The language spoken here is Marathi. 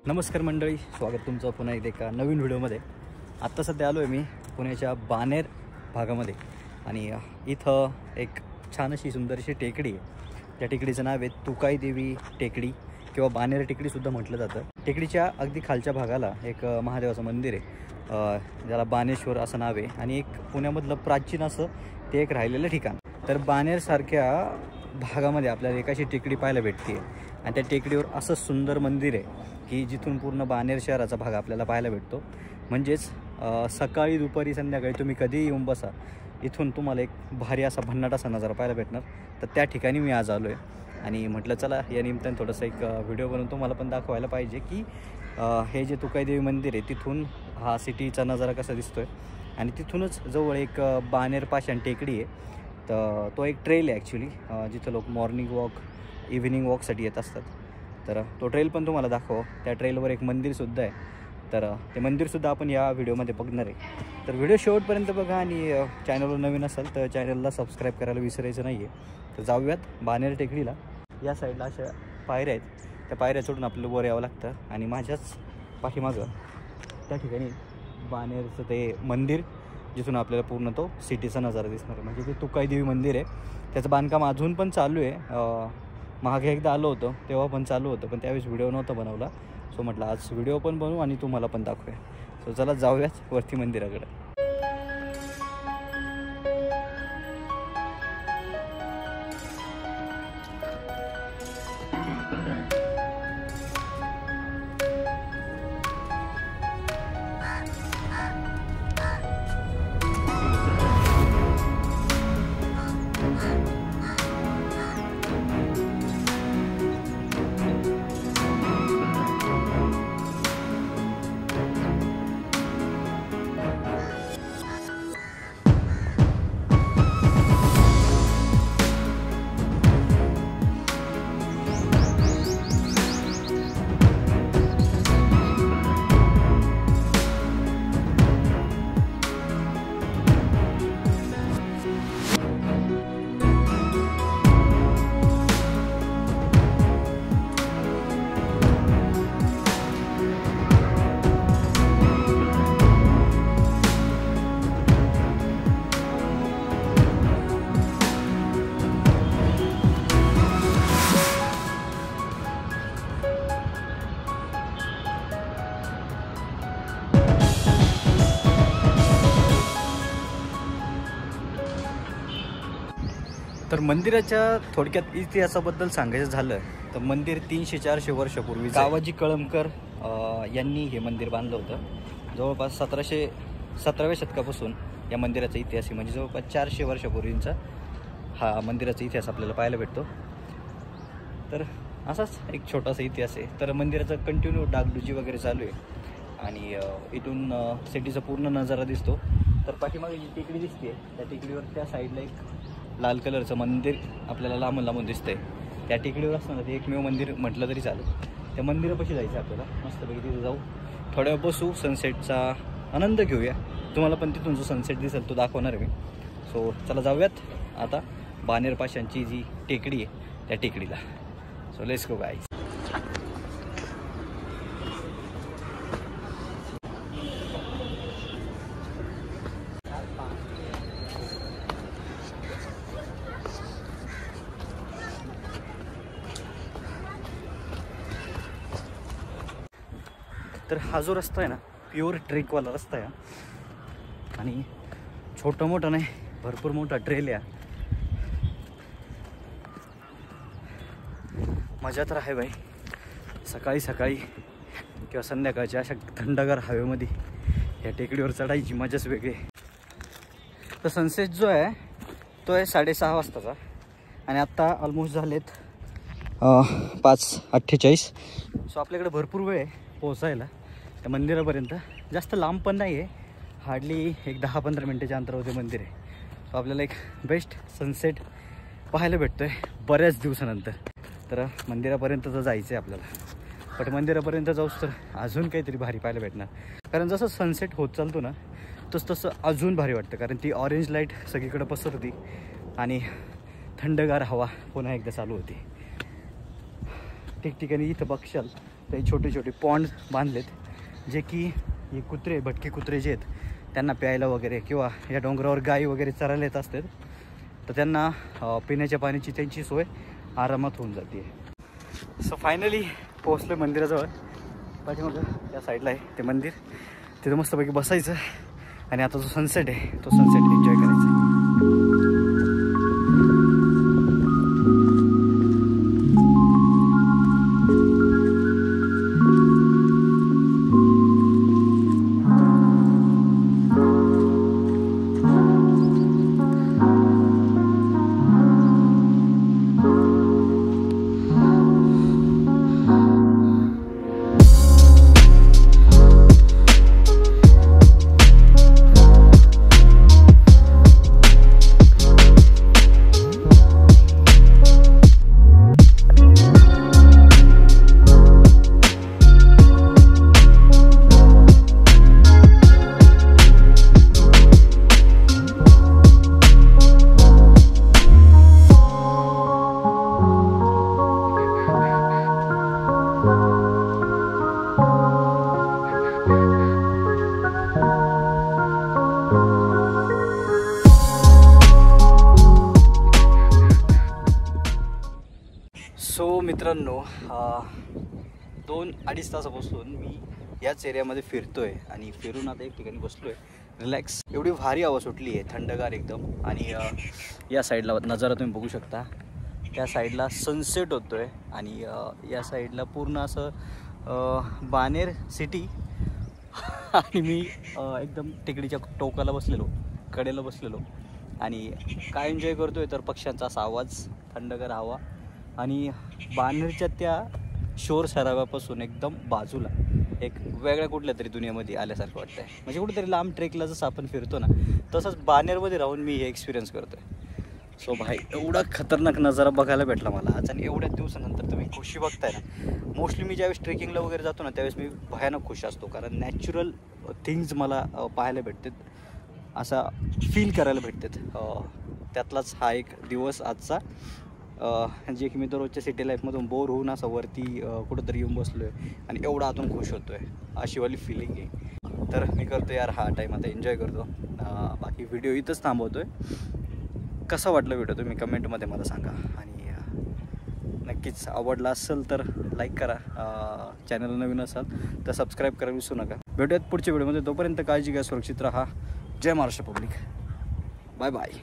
नमस्कार मंडळी, स्वागत तुमचं पुन्हा एकदा एका नवीन व्हिडिओमध्ये। आत्ता सध्या आलो आहे मी पुण्याच्या बाणेर भागामध्ये आणि इथं एक छान अशी सुंदरशी टेकडी आहे। त्या टेकडीचं नाव आहे तुकाई देवी टेकडी किंवा बाणेर टेकडीसुद्धा म्हटलं जातं। टेकडीच्या अगदी खालच्या भागाला एक महादेवाचं मंदिर आहे, ज्याला बाणेश्वर असं नाव आहे आणि एक पुण्यामधलं प्राचीन असं ते एक राहिलेलं ठिकाण। तर बाणेरसारख्या भागामध्ये आपल्याला एक अशी टेकडी पाहायला भेटते आणि त्या टेकडीवर असं सुंदर मंदिर आहे की जिथून पूर्ण बाणेर शहराचा भाग आपल्याला पाहायला भेटतो। म्हणजेच सकाळी दुपारी संध्याकाळी तुम्ही कधीही येऊन बसा, इथून तुम्हाला एक भारी असा भन्नाट असा नजारा पाहायला भेटणार। तर त्या ठिकाणी मी आज आलो आहे आणि म्हटलं चला या निमित्तानं थोडंसं एक व्हिडिओ बनवून तुम्हाला पण दाखवायला पाहिजे की हे जे तुकाई देवी मंदिर आहे तिथून हा सिटीचा नजारा कसा दिसतोय। आणि तिथूनच जवळ एक बाणेर पाषाण टेकडी आहे। तर तो एक ट्रेल आहे ॲक्च्युली, जिथं लोक मॉर्निंग वॉक इव्हिनिंग वॉकसाठी येत असतात। तर तो ट्रेल पण तुम्हाला दाखव। त्या ट्रेलवर एक मंदिरसुद्धा आहे, तर ते मंदिरसुद्धा आपण या व्हिडिओमध्ये बघणार आहे। तर व्हिडिओ शेवटपर्यंत बघा आणि चॅनलवर नवीन असाल तर चॅनलला सबस्क्राईब करायला विसरायचं नाही आहे। तर जाऊयात बाणेर टेकडीला। या साईडला अशा पायऱ्या आहेत, त्या पायऱ्या चढून आपल्याला वर यावं लागतं आणि माझ्याच पाठीमागं त्या ठिकाणी बाणेरचं ते मंदिर, जिथून आपल्याला पूर्ण तो सिटीचा नजारा दिसणार आहे। म्हणजे ते तुकाई देवी मंदिर आहे, त्याचं बांधकाम अजून पण चालू आहे। मागे एकदा आलो होतो तेव्हा पण चालू होतं, पण त्यावेळेस व्हिडिओ नव्हता बनवला। सो म्हटलं आज व्हिडिओ पण बनवू आणि तुम्हाला पण दाखवूया। सो चला जाऊयात वरती मंदिराकडे। तर मंदिराच्या थोडक्यात इतिहासाबद्दल सांगायचं झालं तर मंदिर 300-400 वर्षापूर्वी गावाजी कळमकर यांनी हे मंदिर बांधलं होतं। जवळपास 17व्या शतकापासून या मंदिराचा इतिहास आहे, म्हणजे जवळपास 400 वर्षापूर्वींचा हा मंदिराचा इतिहास आपल्याला पाहायला भेटतो। तर असाच एक छोटासा इतिहास आहे। तर मंदिराचा कंटिन्यू डागडुजी वगैरे चालू आहे आणि इथून सिटीचा पूर्ण नजारा दिसतो। तर पाठीमागे जी टेकडी दिसते त्या टेकडीवर त्या साईडला एक लाल कलरचं मंदिर आपल्याला लांबून लांबून दिसतंय। त्या टेकडीवर असताना ते एकमेव मंदिर म्हटलं तरी चालेल। त्या मंदिरापाशी जायचं आपल्याला, मस्तपैकी तिथे जाऊ, थोड्या वेळ बसू, सनसेटचा आनंद घेऊया। तुम्हाला पण तिथून जो सनसेट दिसेल तो दाखवणार आहे मी। सो चला जाऊयात आता बाणेर पाषाणची जी टेकडी आहे त्या टेकडीला। So let's go guys. तर हा जो रस्ता आहे ना, प्युअर ट्रेकवाला रस्ता आहे आणि छोटा मोठा नाही, भरपूर मोठा ट्रेल आहे। मजा तर आहे भाई, सकाळी सकाळी किंवा संध्याकाळच्या अशा थंडगार हवेमध्ये या टेकडीवर चढायची मजाच वेगळी आहे। तर सनसेट जो आहे तो आहे 6:30 वाजताचा आणि आत्ता ऑलमोस्ट झालेत 5:48। सो आपल्याकडे भरपूर वेळ आहे पोहोचायला त्या मंदिरापर्यंत। जास्त लांब पण नाही आहे, हार्डली एक 10-15 मिनटाच्या अंतरावरती मंदिर आहे। सो आपल्याला एक बेस्ट सनसेट पाहायला भेटतो आहे बऱ्याच दिवसानंतर। तर मंदिरापर्यंत तर जायचं आहे आपल्याला, पण मंदिरापर्यंत जाऊस तर अजून काहीतरी भारी पाहायला भेटणार। कारण जसं सनसेट होत चालतो ना तसं अजून भारी वाटतं, कारण ती ऑरेंज लाईट सगळीकडे पसरती आणि थंडगार हवा पुन्हा एकदा चालू होती। ठिकठिकाणी इथं बघशाल ते छोटे छोटे पॉन्ड बांधलेत जे की हे कुत्रे भटके कुत्रे जे आहेत त्यांना प्यायला वगैरे किंवा या डोंगरावर गाई वगैरे चरायला येत असतात तर त्यांना पिण्याच्या पाण्याची त्यांची सोय आरामात होऊन जाते. सो फायनली पोहोचलो मंदिराजवळ. पाठीमागं त्या साईडला आहे ते मंदिर. तिथं मस्तपैकी बसायचं आणि आता जो सनसेट आहे तो सनसेट एन्जॉय करायचा. सो मित्रांनो, 2-2.5 तासापासून मी याच एरियामध्ये फिरतोय आणि फिरून आता एक ठिकाणी बसलोय रिलॅक्स. एवढी भारी हवा सुटली आहे, थंडगार एकदम. आणि या साईडला नजारा तुम्ही बघू शकता. त्या साईडला सनसेट होतोय आणि या साईडला पूर्ण असं बानेर सिटी आणि मी एकदम टेकडीच्या टोकाला बसलेलो, कडेला बसलेलो आणि काय एन्जॉय करतोय तर पक्ष्यांचा असा आवाज, थंडगार हवा आणि बानेरच्या त्या शोर सराव्यापासून एकदम बाजूला एक वेगळ्या कुठल्या तरी दुनियामध्ये आल्यासारखं वाटतं आहे. म्हणजे कुठेतरी लांब ट्रेकला जसं आपण फिरतो ना तसंच बानेरमध्ये राहून मी हे एक्सपिरियन्स करतो आहे. सो भाई एवढा खतरनाक नजारा बघायला भेटला मला आज. आणि एवढ्या दिवसानंतर तुम्ही खुशी बघताय ना. मोस्टली मी ज्यावेळेस ट्रेकिंगला वगैरे जातो ना त्यावेळेस मी भयानक खुश असतो, कारण नॅचरल थिंग्स मला पाहायला भेटतात, असा फील करायला भेटतात. त्यातलाच हा एक दिवस आजचा, जे की मी दररोजच्या सिटी लाईफमधून बोर होऊन असं वरती कुठंतरी येऊन बसलो आहे आणि एवढा आतून खुश होतो आहे, अशीवाली फिलिंग आहे. तर मी करतो यार हा टाईम आता एन्जॉय करतो. बाकी व्हिडिओ इथंच थांबवतो आहे. कसा वाटलं व्हिडिओ तुम्ही कमेंटमध्ये मला सांगा आणि नक्कीच आवडला असेल तर लाईक करा. चॅनल नवीन असाल तर सबस्क्राईब करायला विसरू नका. भेटूयात पुढच्या व्हिडिओमध्ये. तोपर्यंत काळजी घ्या, सुरक्षित राहा. जय महाराष्ट्र पब्लिक. Bye bye.